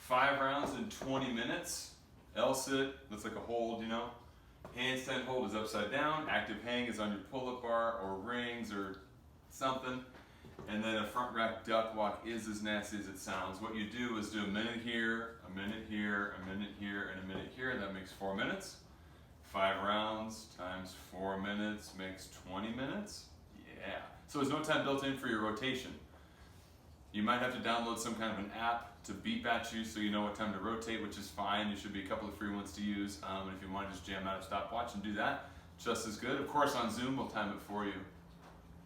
5 rounds in 20 minutes. L-sit, that's like a hold, you know. Handstand hold is upside down. Active hang is on your pull-up bar or rings or something. And then a front rack duck walk is as nasty as it sounds. What you do is do a minute here, a minute here, a minute here, and a minute here. That makes 4 minutes. 5 rounds times 4 minutes makes 20 minutes. Yeah. So there's no time built in for your rotation. You might have to download some kind of an app to beep at you so you know what time to rotate, which is fine. There should be a couple of free ones to use. And if you want to just jam out a stopwatch and do that, just as good. Of course, on Zoom, we'll time it for you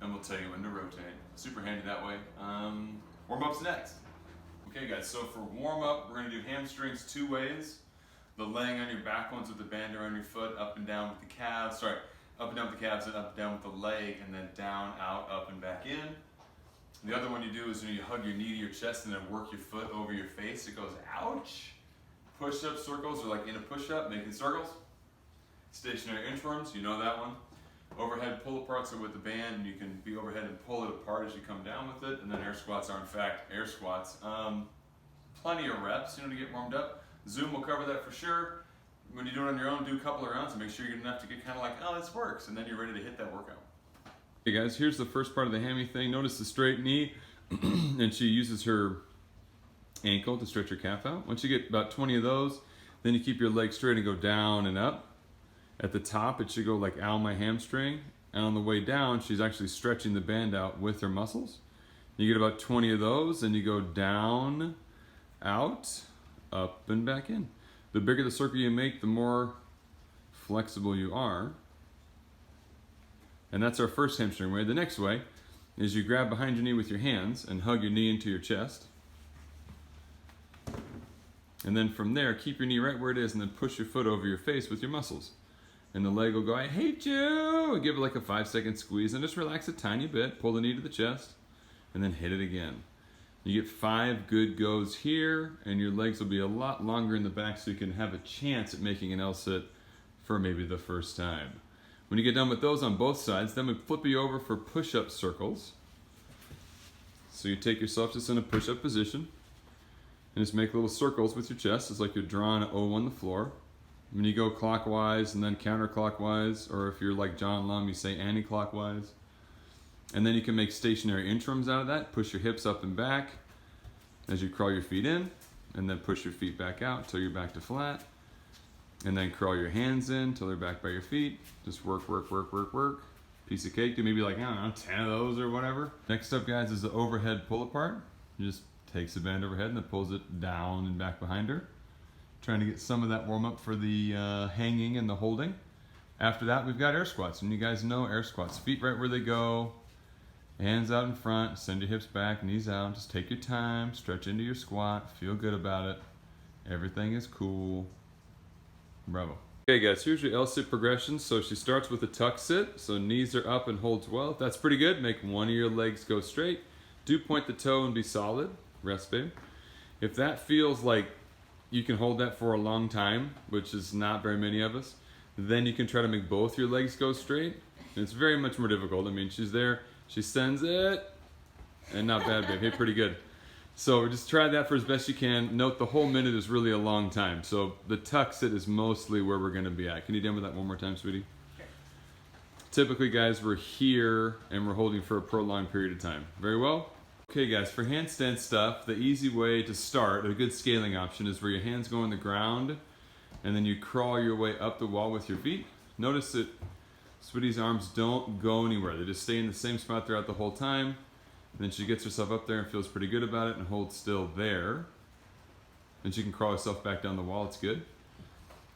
and we'll tell you when to rotate. Super handy that way. Warm-up's next. Okay, guys, so for warm-up, we're going to do hamstrings 2 ways. The laying on your back ones with the band around your foot, up and down with the calves. Sorry, up and down with the calves and up and down with the leg, and then down, out, up, and back in. The other one you do is you hug your knee to your chest and then work your foot over your face. It goes, ouch. Push-up circles are like in a push-up, making circles. Stationary inchworms, you know that one. Overhead pull-aparts are with the band, and you can be overhead and pull it apart as you come down with it. And then air squats are in fact air squats. Plenty of reps, to get warmed up. Zoom will cover that for sure. When you do it on your own, do a couple of rounds and make sure you're good enough to get kind of like, oh, this works. And then you're ready to hit that workout. Okay guys, here's the first part of the hammy thing. Notice the straight knee, and she uses her ankle to stretch her calf out. Once you get about 20 of those, then you keep your legs straight and go down and up. At the top, it should go like ow, my hamstring. And on the way down, she's actually stretching the band out with her muscles. You get about 20 of those, and you go down, out, up, and back in. The bigger the circle you make, the more flexible you are. And that's our first hamstring way. The next way is you grab behind your knee with your hands and hug your knee into your chest. And then from there, keep your knee right where it is and then push your foot over your face with your muscles. And the leg will go, I hate you! And give it like a 5-second squeeze and just relax a tiny bit. Pull the knee to the chest and then hit it again. You get 5 good goes here, and your legs will be a lot longer in the back so you can have a chance at making an L-sit for maybe the first time. When you get done with those on both sides, then we flip you over for push-up circles. So you take yourself just in a push-up position and just make little circles with your chest. It's like you're drawing an O on the floor. When you go clockwise and then counterclockwise, or if you're like John Lum, you say anti-clockwise. And then you can make stationary inchworms out of that. Push your hips up and back as you crawl your feet in, and then push your feet back out until you're back to flat. And then crawl your hands in until they're back by your feet. Just work, work, work, work, work. Piece of cake. Do maybe like, I don't know, 10 of those or whatever. Next up, guys, is the overhead pull apart. You just takes the band overhead and then pulls it down and back behind her. Trying to get some of that warm up for the hanging and the holding. After that, we've got air squats. And you guys know air squats. Feet right where they go. Hands out in front. Send your hips back, knees out. Just take your time. Stretch into your squat. Feel good about it. Everything is cool. Bravo. Okay guys, here's your L-sit progression. So she starts with a tuck sit, so knees are up and holds well. If that's pretty good, make one of your legs go straight. Do point the toe and be solid. Rest, babe. If that feels like you can hold that for a long time, which is not very many of us, then you can try to make both your legs go straight. And it's very much more difficult. I mean, she's there, she sends it, and not bad, babe. Hey, pretty good. So just try that for as best you can. Note the whole minute is really a long time. So the tuck sit is mostly where we're gonna be at. Can you demo that one more time, sweetie? Sure. Typically, guys, we're here and we're holding for a prolonged period of time. Very well? Okay, guys, for handstand stuff, the easy way to start, a good scaling option, is where your hands go on the ground and then you crawl your way up the wall with your feet. Notice that Sweetie's arms don't go anywhere. They just stay in the same spot throughout the whole time. And then she gets herself up there and feels pretty good about it and holds still there. And she can crawl herself back down the wall. It's good.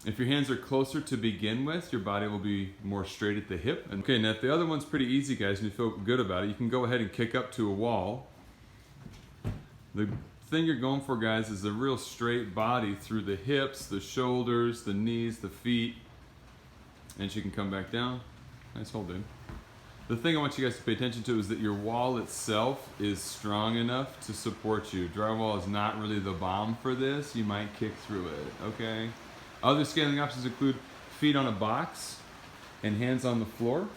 If your hands are closer to begin with, your body will be more straight at the hip. Okay, now if the other one's pretty easy, guys, and you feel good about it, you can go ahead and kick up to a wall. The thing you're going for, guys, is a real straight body through the hips, the shoulders, the knees, the feet. And she can come back down. Nice hold, dude. The thing I want you guys to pay attention to is that your wall itself is strong enough to support you. Drywall is not really the bomb for this. You might kick through it, okay? Other scaling options include feet on a box and hands on the floor.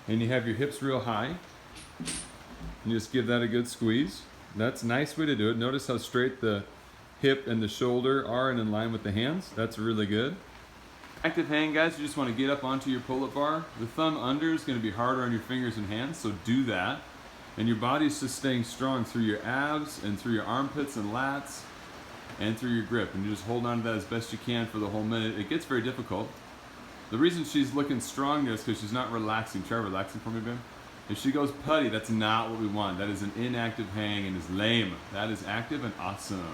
And you have your hips real high. And you just give that a good squeeze. That's a nice way to do it. Notice how straight the hip and the shoulder are and in line with the hands. That's really good. Active hang, guys, you just want to get up onto your pull-up bar. The thumb under is going to be harder on your fingers and hands, so do that. And your body's just staying strong through your abs and through your armpits and lats and through your grip. And you just hold on to that as best you can for the whole minute. It gets very difficult. The reason she's looking strong there is because she's not relaxing. Try relaxing for me, babe. If she goes putty, that's not what we want. That is an inactive hang and is lame. That is active and awesome.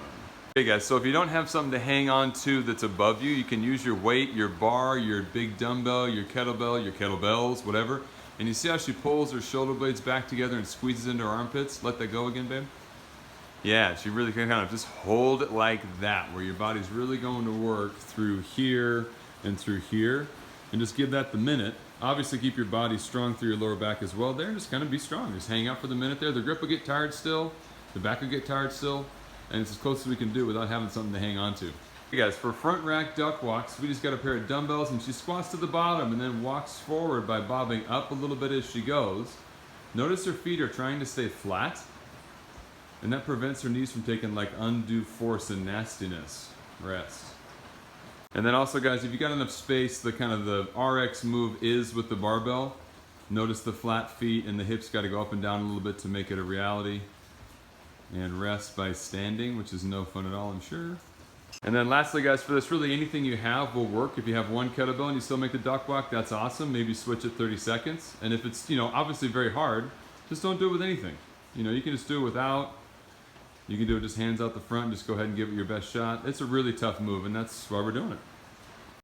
Okay guys, so if you don't have something to hang on to that's above you, you can use your weight, your bar, your big dumbbell, your kettlebell, your kettlebells, whatever. And you see how she pulls her shoulder blades back together and squeezes into her armpits? Let that go again, babe. Yeah, she really can kind of just hold it like that, where your body's really going to work through here and through here. And just give that the minute. Obviously keep your body strong through your lower back as well there, and just kind of be strong. Just hang out for the minute there. The grip will get tired still, the back will get tired still, and it's as close as we can do without having something to hang on to. Okay guys, for front rack duck walks, we just got a pair of dumbbells and she squats to the bottom and then walks forward by bobbing up a little bit as she goes. Notice her feet are trying to stay flat, and that prevents her knees from taking like undue force and nastiness. Rest. And then also guys, if you got enough space, the kind of the RX move is with the barbell. Notice the flat feet and the hips got to go up and down a little bit to make it a reality. And rest by standing, which is no fun at all, I'm sure. And then lastly guys, for this, really anything you have will work. If you have one kettlebell and you still make the duck walk, that's awesome. Maybe switch it 30 seconds. And if it's, obviously very hard, just don't do it with anything. You can just do it without. You can do it just hands out the front, just go ahead and give it your best shot. It's a really tough move, and that's why we're doing it.